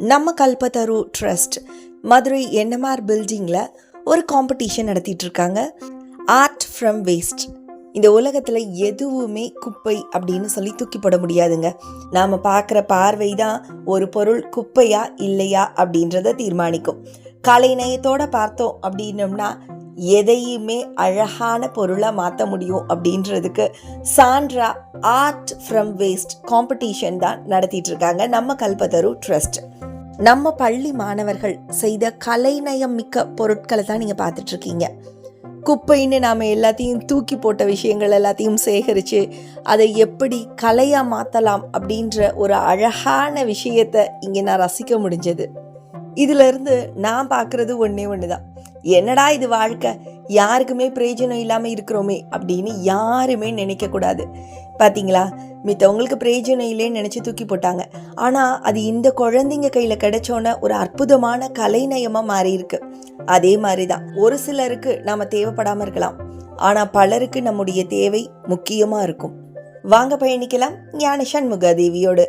நம்ம கல்பத்தரு trust Madurai NMR பில்டிங்கில் ஒரு காம்படிஷன் நடத்திட்டு இருக்காங்க. Art from waste. இந்த உலகத்தில் எதுவுமே குப்பை அப்படின்னு சொல்லி தூக்கி போட முடியாதுங்க. நாம் பார்க்குற பார்வை தான் ஒரு பொருள் குப்பையா இல்லையா அப்படின்றத தீர்மானிக்கும். கலைநயத்தோடு பார்த்தோம் அப்படின்னோம்னா எதையுமே அழகான பொருளாக மாற்ற முடியும் அப்படின்றதுக்கு சான்றா ஆர்ட் ஃப்ரம் வேஸ்ட் காம்படிஷன் தான் நடத்திட்டு இருக்காங்க நம்ம கல்பத்தரு ட்ரஸ்ட். நம்ம பள்ளி மாணவர்கள் செய்த கலைநயம் மிக்க பொருட்களை தான் நீங்கள் பார்த்துட்ருக்கீங்க. குப்பைன்னு நாம் எல்லாத்தையும் தூக்கி போட்ட விஷயங்கள் எல்லாத்தையும் சேகரித்து அதை எப்படி கலையாக மாற்றலாம் அப்படின்ற ஒரு அழகான விஷயத்தை இங்கே நான் ரசிக்க முடிஞ்சது. இதிலிருந்து நான் பார்க்குறது ஒன்றே ஒன்று தான், என்னடா இது வாழ்க்கை, யாருக்குமே பிரயோஜனம் இல்லாமல் இருக்கிறோமே அப்படின்னு யாருமே நினைக்கக்கூடாது. பார்த்தீங்களா, மித்தவங்களுக்கு பிரயோஜனம் இல்லைன்னு நினச்சி தூக்கி போட்டாங்க. ஆனால் அது இந்த குழந்தைங்க கையில் கிடைச்சோன்னே ஒரு அற்புதமான கலைநயமாக மாறி இருக்கு. அதே மாதிரி தான் ஒரு சிலருக்கு நாம் தேவைப்படாமல் இருக்கலாம், ஆனால் பலருக்கு நம்முடைய தேவை முக்கியமாக இருக்கும். வாங்க பயணிக்கலாம் ஞான சண்முக தேவியோடு.